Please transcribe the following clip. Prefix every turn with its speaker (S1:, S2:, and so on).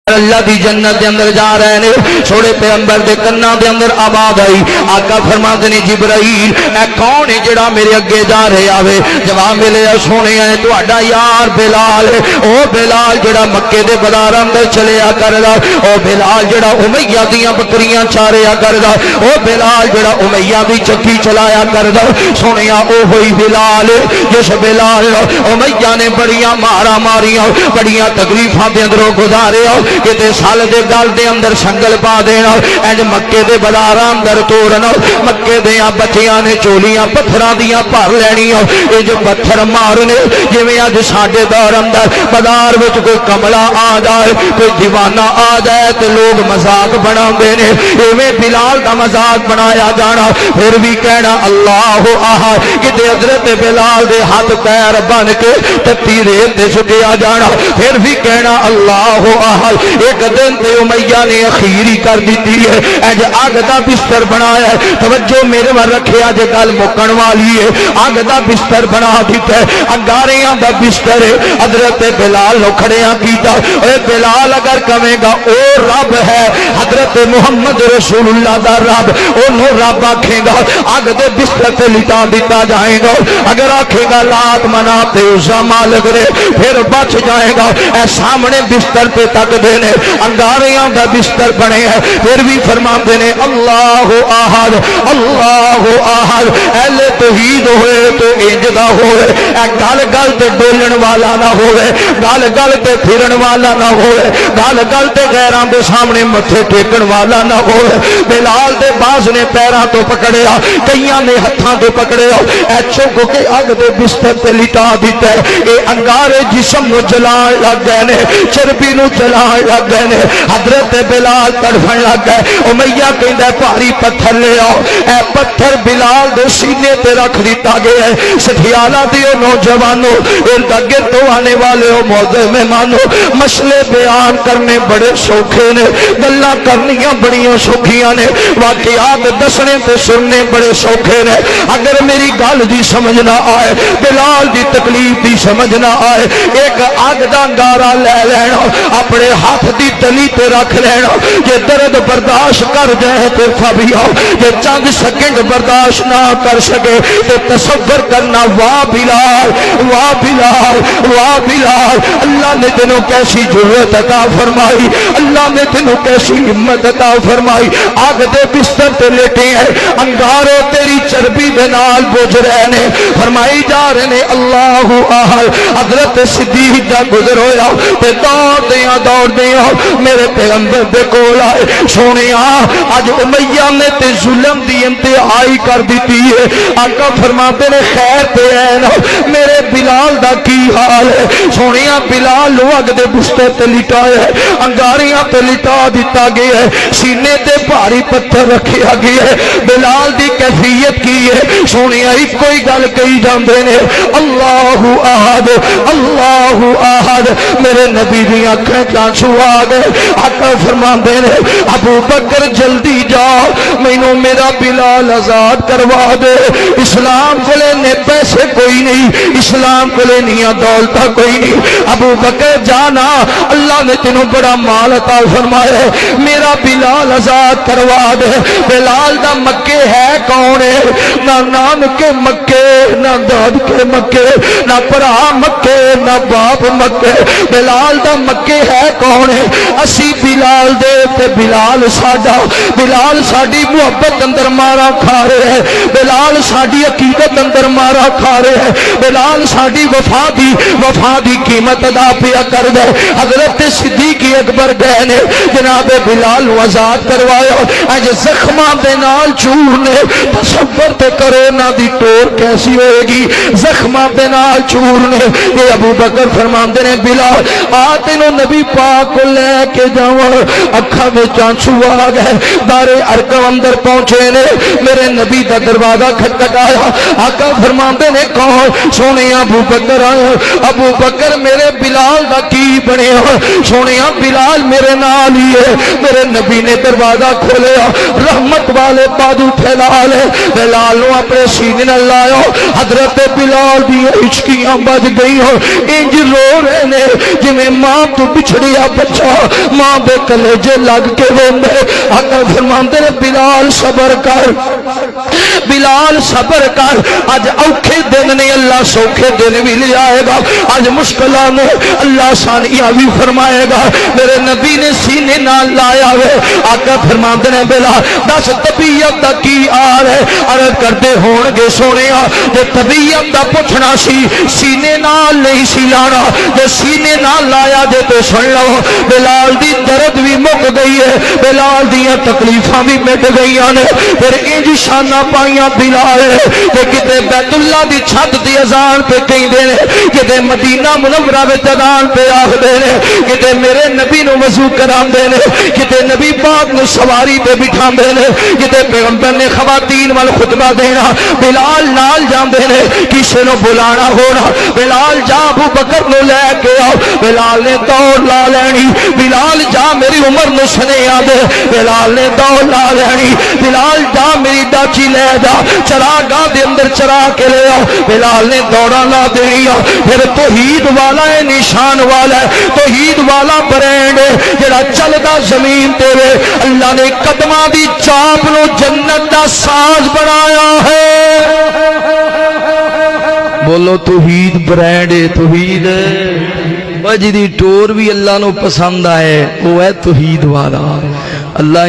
S1: اللہ دی جنت دے اندر جا رہے نے سونے پیغمبر دے کنا دے اندر آواز آئی آقا فرماتے نے جبرائیل اے کون ہے جڑا میرے اگے جا رہے آوے جواب ملے سونے ہے تہاڈا یار بلال او بلال جڑا مکے دے بازار اندر چلیا کردا او بلال جڑا امیہ دیاں بکریاں چاریا کردا او بلال جڑا امیہ دی چکی چلایا کردا سونیا او ہوئی بلال جس بلال امیہ نے بڑیاں مارا ماریاں بڑیاں تکلیفاں دے اندروں گزارے کتے سال دے گل دے اندر سنگل پا دینا اینج مکے دے بازار اندر توڑنا مکے دیاں بچیاں نے چولیاں پتھراں دیاں بھر لینیاں اے جو پتھر مارنے جویں اج ساڈے دور اندر بازار وچ کوئی کملا آ جائے کوئی دیوانہ آ جائے تے لوگ مذاق بناندے نے ایویں بلال دا مذاق بنایا جانا پھر بھی کہنا اللہ احد کتے حضرت بلال دے ہاتھ پیر بن کے تتی ریت تے سٹیا جانا پھر بھی کہنا اللہ احد ایک دن تے امیہ نے اخیری کر دیتی ہے اج اگ دا بستر بنایا ہے توجہ میرے ور رکھیا جے گل مکن والی ہے اگ دا بستر بنا دیتا ہے انگاریاں دا بستر ہے حضرت بلال نو کھڑیاں کیتا اے بلال اگر کہے گا او رب ہے حضرت محمد رسول اللہ دا رب اونوں رب آکھے گا اگ دے بستر تے لٹا دیتا جائے گا اگر آکھے گا لات منات عزا مالک رے پھر بچ جائے گا اے سامنے بستر پہ تک دینے انگاریاں دا بستر بنے ہیں پھر بھی فرماتے نے اللہ احد اللہ احد اہل توحید ہوئے تو انجدہ ہوئے اے گل گل تے ڈولن والا نہ ہوئے گل گل تے پھرن والا نہ ہوئے گل گل تے غیران دے سامنے متھے ٹیکن والا نہ ہوئے بلال دے باز نے پیراں تو پکڑیا کئیاں نے ہتھاں تو پکڑیا اے چوک کے اگ دے بستر تے لٹا دیتا ہے اے انگارے جسم نو جلان لگ گئے نے چربی نو جلان لگ گئے نے حضرت بلال تڑفن لگ گئے امیہ کہندا بھاری پتھر لے آؤ اے پتھر بلال دے سینے تے رکھ دیتا گیا ہے سٹھیالہ دیو نوجوانوں ارد گرد آنے والے ہو معزز مہمانوں مسئلے بیان کرنے بڑے سوکھے نے گلاں کرنیاں بڑیاں سوکھیاں نے واقعات دسنے تے سننے بڑے سوکھے نے اگر میری گل دی سمجھ نہ آئے بلال دی تکلیف دی سمجھ نہ آئے ایک اگ دا انگارہ لے لینا اپنے ہاتھ دی تلی تے رکھ لینا یہ درد برداشت کر جائے تے فبیاؤ یہ چند سیکنڈ برداشت نہ کر سکے تے تصور کرنا واہ بلال واہ بلال واہ بلال اللہ نے تینوں کیسی جرأت عطا فرمائی اللہ نے تینوں کیسی ہمت عطا فرمائی آگ دے بستر تے لیٹے ہیں انگارے تیری چربی دے نال بوجھ رہے نے فرمائی جا رہے نے اللہ احد حضرت صدیق دا گزر ہویا تے دوڑ دیاں میرے پیغمبر دے کول آئے سونیا اج امیہ نے تے ظلم دی انتہائی کر دیتی ہے آقا فرماتے نے خیر تے ہے نا میرے بلال دا کی حال ہے سونیا بلال لو اگ دے بستر تے لٹایا ہے انگاریاں تے لٹا دیتا گیا ہے سینے تے بھاری پتھر رکھیا گیا ہے بلال دی کیفیت کی ہے سونیا ایک کوئی گل کہی جاندے نے اللہ احد اللہ احد میرے نبی دی آنکھیں چانسو آ گئے آقا فرماندے نے ابو بکر جلدی جاؤ مینوں میرا بلال آزاد کروا دے اسلام کو لینے پیسے کوئی نہیں اسلام کو لینیاں دولتہ کوئی نہیں ابو بکر جانا اللہ نے تینوں بڑا مال عطا فرمایا ہے میرا بلال آزاد کروا دے بلال دا مکے ہے کون ہے نہ نام کے مکے نہ داد کے مکے نہ پرا مکے نہ باپ مکے بلال دا مکے ہے کون ہے اسی بلال دے تے بلال ساڈا بلال ساڈی محبت اندر مارا کھا رہے ہیں بلال ساڈی عقیدت اندر مارا کھا رہے ہیں بلال ساڈی وفا دی قیمت ادا پیا کر دے حضرت صدیق اکبر گئے نے جناب بلال نو آزاد کروایا اج زخماں دے نال چور نے تصور تے کرو نہ دی ٹور کیسی ہوئے گی زخماں دے نال چور نے یہ ابو بکر فرماندے نے بلال آ تینوں نبی پاک کو لے کے جاؤں اکھا میں چانسو آ گئے دار ارقم اندر پہنچے نے میرے نبی دا دروازہ کھٹکھٹایا آقا فرماندے نے کون سونے ابو بکر آیا ابو بکر میرے بلال دا کی بنے سونے بلال میرے نال ہی ہے. میرے نبی نے دروازہ کھولیا, رحمت والے بازو پھیلا لے, بلال نو اپنے سینے نال لایا. حضرت بلال دی ہچکیاں بج گئی ہو, انج رو رہے نے جویں ماں تو بچھڑیا بچہ ماں دے کلیجے لگ کے روندے. آقا فرماندے نے بلال صبر کر, بلال صبر کر, اج اوکھے دن نے اللہ سوکھے دن بھی لے آئے گا, اج مشکلاں نے اللہ آسانیاں بھی فرمائے گا. میرے نبی نے سینے نال لایا وے. آقا فرماندے نے بلال دس طبیعت دا کی آر ہے. عرض کرتے ہون گے سونیا تے طبیعت دا پوچھنا سی, سینے نال نہیں سی لانا, تے سینے نال لایا جے تے سن لو بلال دی درد بھی مک گئی ہے, بلال دیاں تکلیفاں بھی مٹ گئیاں نے. پھر انج شاناں پائیاں بلال تے کتے بیت اللہ دی چھت دی اذان پہ کہندے نے, کتے مدینہ منورہ وچ اذان پہ آکھدے نے, کتے میرے نبی نو وضو کراندے نے, کتے نبی پاک نو سواری تے بٹھاندے نے, کتے پیغمبر نے خواتین وال خطبہ دینا بلال نال جاندے نے. کسے نو بلانا ہونا بلال جا ابو بکر نو لے کے آؤ, بلال نے دوڑ لا لینی. بلال جا میری عمر نو سنیا دے, بلال نے دوڑ لا لینی. بلال جا میری ڈاچی لے جا, چراگاہ دے اندر چرا کے لے آؤ. بلال نے دوڑا لا دینی. پھر توحید والا ہے, نشان والا ہے, توحید والا برینڈ جڑا چلدا زمین تے وے. اللہ نے قدماں دی چاپ نو جنت دا ساز بنایا ہے. بولو توحید برینڈ ہے, توحید جی ٹور بھی اللہ نو پسند آئے وہ ہے توحید والا. اللہ